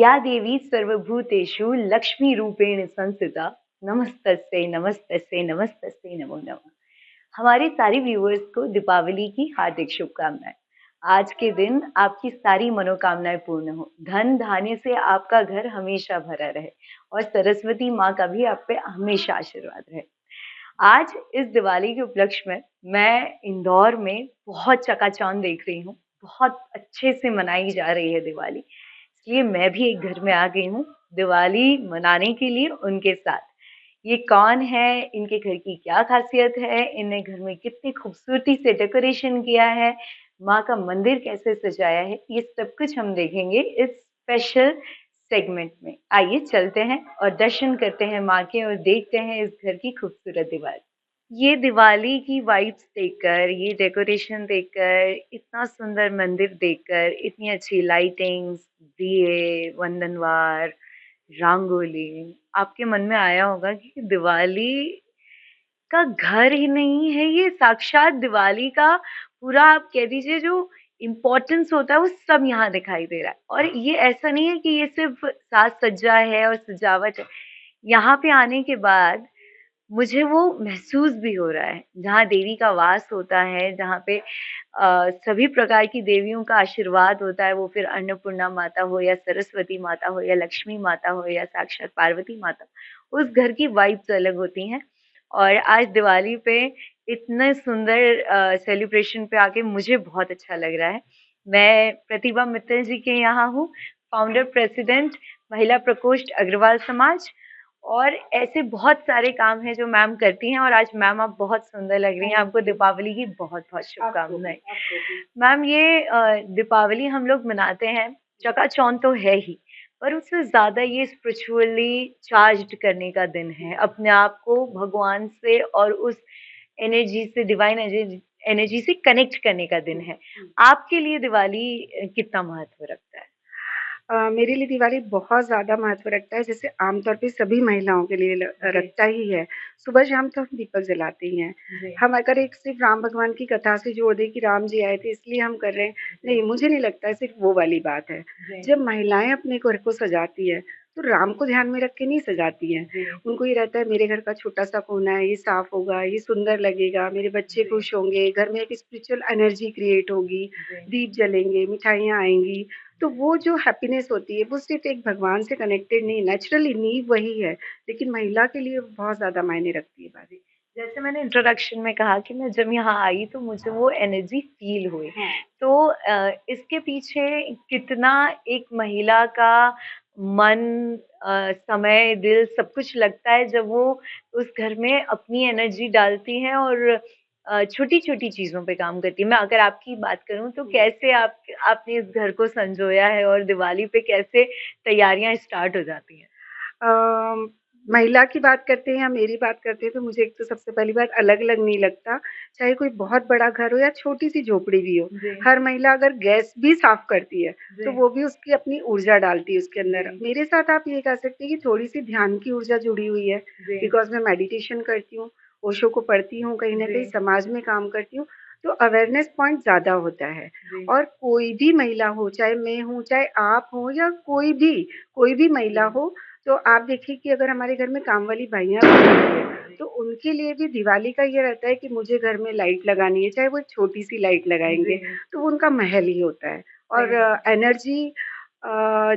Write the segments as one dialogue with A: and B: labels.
A: या देवी सर्वभूतेषु लक्ष्मीरूपेण संस्थिता नमस्तस्यै नमस्तस्यै नमस्तस्यै नमो नमः। हमारे सारे व्यूअर्स को दीपावली की हार्दिक शुभकामनाएं। आज के दिन आपकी सारी मनोकामनाएं पूर्ण हो, धन धान्य से आपका घर हमेशा भरा रहे और सरस्वती माँ का भी आप पे हमेशा आशीर्वाद रहे। आज इस दिवाली के उपलक्ष्य में मैं इंदौर में बहुत चकाचौंध देख रही हूँ। बहुत अच्छे से मनाई जा रही है दिवाली, इसलिए मैं भी एक घर में आ गई हूँ दिवाली मनाने के लिए उनके साथ। ये कौन है, इनके घर की क्या खासियत है, इन्हें घर में कितनी खूबसूरती से डेकोरेशन किया है, माँ का मंदिर कैसे सजाया है, ये सब कुछ हम देखेंगे इस स्पेशल सेगमेंट में। आइए चलते हैं और दर्शन करते हैं माँ के और देखते हैं इस घर की खूबसूरत दीवार। ये दिवाली की वाइब्स देखकर, ये डेकोरेशन देखकर, इतना सुंदर मंदिर देखकर, इतनी अच्छी लाइटिंग्स, दिए, वंदनवार, रंगोली, आपके मन में आया होगा कि दिवाली का घर ही नहीं है, ये साक्षात दिवाली का पूरा आप कह दीजिए जो इम्पोर्टेंस होता है वो सब यहाँ दिखाई दे रहा है। और ये ऐसा नहीं है कि ये सिर्फ साज सज्जा है और सजावट है। यहाँ पे आने के बाद मुझे वो महसूस भी हो रहा है, जहाँ देवी का वास होता है, जहाँ पे सभी प्रकार की देवियों का आशीर्वाद होता है, वो फिर अन्नपूर्णा माता हो या सरस्वती माता हो या लक्ष्मी माता हो या साक्षात पार्वती माता, उस घर की वाइब्स अलग होती हैं। और आज दिवाली पे इतने सुंदर सेलिब्रेशन पे आके मुझे बहुत अच्छा लग रहा है। मैं प्रतिभा मित्तल जी के यहाँ हूँ, फाउंडर प्रेसिडेंट महिला प्रकोष्ठ अग्रवाल समाज। और ऐसे बहुत सारे काम हैं जो मैम करती हैं और आज मैम आप बहुत सुंदर लग रही हैं। आपको दीपावली की बहुत-बहुत शुभकामनाएँ। मैम ये दीपावली हम लोग मनाते हैं, चकाचौंध तो है ही, पर उससे ज़्यादा ये स्पिरिचुअली चार्ज्ड करने का दिन है। अपने आप को भगवान से और उस एनर्जी से, डिवाइन एनर्जी से कनेक्ट करने का दिन है। आपके लिए दिवाली कितना महत्व रखता है?
B: मेरे लिए दिवाली बहुत ज़्यादा महत्व रखता है, जैसे आमतौर पे सभी महिलाओं के लिए
A: जी,
B: रखता ही है। सुबह-शाम तो हम दीपक जलाते ही हैं।
A: जी,
B: हम अगर एक सिर्फ़ राम भगवान की कथा से जोड़ दें कि राम जी आए थे इसलिए हम कर रहे हैं, नहीं, मुझे नहीं लगता सिर्फ़ वो वाली बात है।
A: जी,
B: जब महिलाएँ अपने घर को सजाती हैं, तो राम को ध्यान में रख के नहीं सजाती हैं।
A: जी,
B: उनको ये रहता है मेरे घर का छोटा-सा कोना है, ये साफ़ होगा, ये सुंदर लगेगा, मेरे बच्चे
A: जी,
B: खुश होंगे, घर में एक स्पिरिचुअल एनर्जी क्रिएट होगी,
A: जी।
B: दीप जलेंगे, मिठाइयाँ आएँगी। तो वो जो हैप्पीनेस होती है, वो सिर्फ़ एक भगवान से कनेक्टेड नहीं, नेचुरली नींव वही है, लेकिन महिला के लिए बहुत ज़्यादा मायने रखती है बात।
A: जी, जैसे मैंने इंट्रोडक्शन में कहा कि मैं जब यहाँ आई तो मुझे वो एनर्जी फ़ील हुई।
B: हाँ।
A: तो इसके पीछे कितना एक महिला का मन, समय, दिल सब कुछ लगता है जब वो उस घर में अपनी एनर्जी डालती हैं और छोटी-छोटी चीज़ों पे काम करती है। मैं अगर आपकी बात करूँ तो कैसे आपने इस घर को संजोया है और दिवाली पे कैसे तैयारियाँ स्टार्ट हो जाती हैं?
B: अ, महिला की बात करते हैं या मेरी बात करते हैं तो मुझे एक तो सबसे पहली बात अलग-अलग नहीं लगता, चाहे कोई बहुत बड़ा घर हो या छोटी-सी झोपड़ी भी हो।
A: जी,
B: हर महिला अगर गैस भी साफ़ करती है, तो
A: जी,
B: वो भी उसकी अपनी ऊर्जा डालती है उसके अंदर।
A: जी,
B: मेरे साथ आप ये कह सकते हैं कि थोड़ी-सी ध्यान की ऊर्जा जुड़ी हुई है,
A: जी,
B: बिकॉज़ मैं मेडिटेशन करती हूँ, ओशो को पढ़ती हूँ, कहीं न
A: जी,
B: कहीं समाज में काम करती हूँ, तो अवेयरनेस पॉइंट ज़्यादा होता है।
A: जी।
B: और कोई भी महिला हो, चाहे मैं हूँ, चाहे आप हो या कोई भी महिला
A: जी,
B: हो, तो आप देखिए कि अगर हमारे घर में काम वाली बाइयाँ भी होती हैं,
A: जी,
B: तो उनके लिए भी दिवाली का ये रहता है कि मुझे घर में लाइट लगानी है, चाहे वो एक छोटी-सी लाइट लगाएँगे,
A: जी,
B: तो वो उनका महल ही होता है। और
A: सही बात है।
B: एनर्जी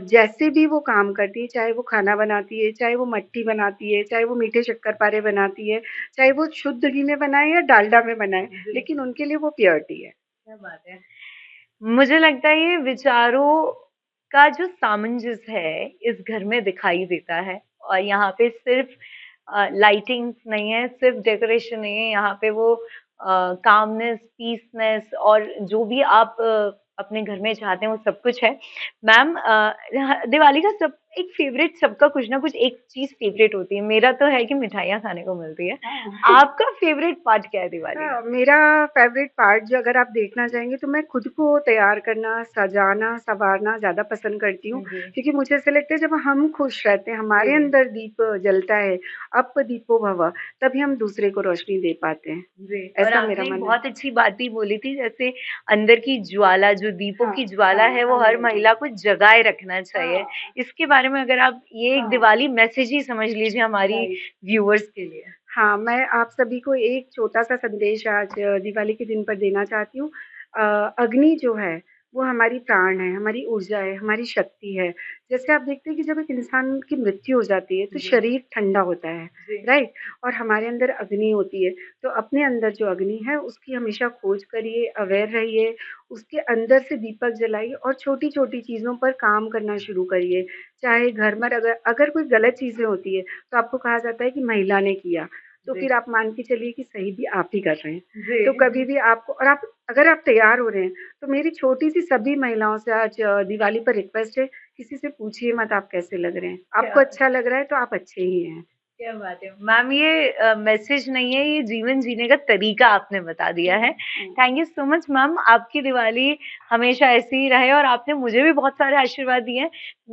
B: जैसे भी वो काम करती है, चाहे वो खाना बनाती है, चाहे वो मट्ठी बनाती है, चाहे वो मीठे शक्कर-पारे बनाती है, चाहे वो शुद्ध घी में बनाए या डालडा में बनाए,
A: जी,
B: लेकिन उनके लिए वो प्योरिटी है।
A: क्या बात है। मुझे लगता है ये विचारों का जो सामंजस्य है, इस घर में दिखाई देता है और यहाँ पे सिर्फ़ लाइटिंग्स नहीं है, सिर्फ़ डेकोरेशन नहीं है, यहाँ पे वो कामनेस, पीसनेस और जो भी आप अपने घर में चाहते हैं, वो सब कुछ है। मैम, दिवाली का सब एक फेवरेट सबका कुछ ना कुछ एक चीज फेवरेट होती है। मेरा तो है कि मिठाइयाँ खाने को मिलती है।
B: हाँ।
A: आपका फेवरेट पार्ट क्या है दिवाली में?
B: मेरा फेवरेट पार्ट जो अगर आप देखना चाहेंगे तो मैं खुद को तैयार करना, सजाना, सँवारना ज़्यादा पसंद करती हूँ,
A: जी
B: क्योंकि मुझे ऐसा लगता है जब हम खुश रहते हैं,
A: जी
B: हमारे
A: जी
B: अंदर दीप जलता है, अप दीपो भव, तभी हम दूसरे को रोशनी दे पाते हैं।
A: जी। और
B: ऐसा मेरा
A: आपने एक
B: मानना है।
A: बहुत अच्छी बात भी बोली थी, जैसे अंदर की ज्वाला, जो दीपों
B: हाँ,
A: की ज्वाला
B: हाँ,
A: है, वो
B: हाँ
A: हर
B: जी।
A: महिला को जगाए रखना चाहिए।
B: हाँ,
A: इसके बारे में अगर आप ये एक
B: हाँ,
A: दिवाली मैसेज ही समझ लीजिए हमारी
B: राइट।
A: व्यूअर्स के लिए।
B: हाँ, मैं आप सभी को एक छोटा-सा संदेश आज दिवाली के दिन पर देना चाहती हूँ। अग्नि जो है, वो हमारी प्राण है, हमारी ऊर्जा है, हमारी शक्ति है। जैसे आप देखते हैं कि जब एक इंसान की मृत्यु हो जाती है, तो
A: जी
B: शरीर ठंडा होता है,
A: जी
B: राइट? और हमारे अंदर अग्नि होती है, तो अपने अंदर जो अग्नि है, उसकी हमेशा खोज करिए, अवेयर रहिए, उसके अंदर से दीपक जलाइए और छोटी-छोटी चीज़ों पर काम करना शुरू करिए। चाहे घर में अगर अगर कोई गलत चीज़ें होती है, तो आपको कहा जाता है कि महिला ने किया। तो
A: जी
B: फिर आप मान के चलिए कि सही भी आप ही कर रहे हैं।
A: जी
B: तो कभी भी आपको और आप अगर आप तैयार हो रहे हैं, तो मेरी छोटी-सी सभी महिलाओं से आज दिवाली पर रिक्वेस्ट है, किसी से पूछिए मत आप कैसे लग रहे हैं।
A: क्या
B: आपको अच्छा लग रहा है तो आप अच्छे ही हैं।
A: क्या बात है मैम, ये मैसेज नहीं है, ये जीवन जीने का तरीका आपने बता दिया है।
B: हुँ।
A: Thank you so much ma'am, आपकी दिवाली हमेशा ऐसी ही रहे और आपने मुझे भी बहुत सारे आशीर्वाद दिए हैं।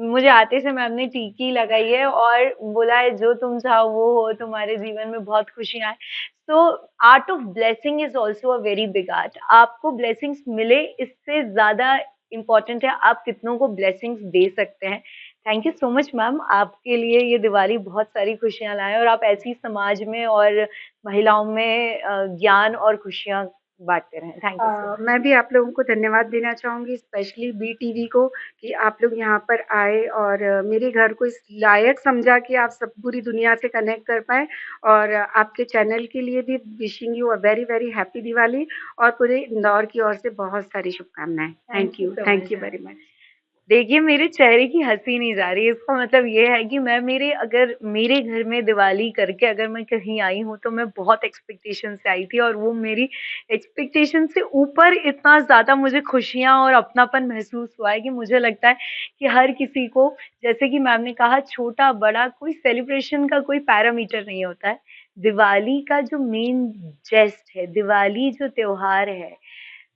A: मुझे आते से मैम ने टीकी लगाई है और बोला है जो तुम चाहो वो हो, तुम्हारे जीवन में बहुत खुशियां आए। तो art of blessing is also a very big art. आपको ब्लेसिंग्स मिले, इससे ज्यादा इम्पोर्टेंट है आप कितनों को ब्लेसिंग्स दे सकते हैं। Thank you so much ma'am, आपके लिए ये दिवाली बहुत सारी खुशियाँ लाए और आप ऐसी समाज में और महिलाओं में ज्ञान और खुशियाँ बाँटते रहें। थैंक यू सो
B: मैं भी आप लोगों को धन्यवाद देना चाहूँगी, स्पेशली बीटीवी को कि आप लोग यहाँ पर आए और मेरे घर को इस लायक समझा कि आप सब पूरी दुनिया से कनेक्ट कर पाएँ और आपके चैनल के लिए भी wishing you a very, very happy Diwali और पूरे इंदौर की ओर से बहुत सारी शुभकामनाएँ।
A: Thank you so
B: thank
A: much
B: you
A: ma'am.
B: Very much.
A: देखिए मेरे चेहरे की हँसी नहीं जा रही है, इसका मतलब ये है कि मैं अगर मेरे घर में दिवाली करके अगर मैं कहीं आई हूँ, तो मैं बहुत एक्सपेक्टेशन से आई थी और वो मेरी एक्सपेक्टेशन से ऊपर इतना ज़्यादा मुझे खुशियाँ और अपनापन महसूस हुआ है कि मुझे लगता है कि हर किसी को, जैसे कि मैम ने कहा, छोटा-बड़ा कोई सेलिब्रेशन का कोई पैरामीटर नहीं होता है। दिवाली का जो मेन जेस्ट है, दिवाली जो त्योहार है,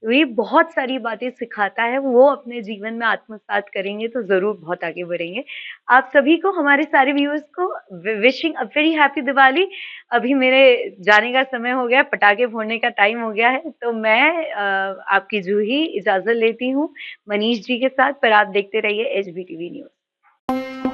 A: ये बहुत सारी बातें सिखाता है, वो अपने जीवन में आत्मसात करेंगे तो ज़रूर बहुत आगे बढ़ेंगे। आप सभी को, हमारे सारे व्यूअर्स को wishing a very happy Diwali. अभी मेरे जाने का समय हो गया है, पटाखे फोड़ने का टाइम हो गया है, तो मैं आपकी जूही इजाज़त लेती हूँ मनीष जी के साथ, पर आप देखते रहिए एचबीटीवी न्यूज़।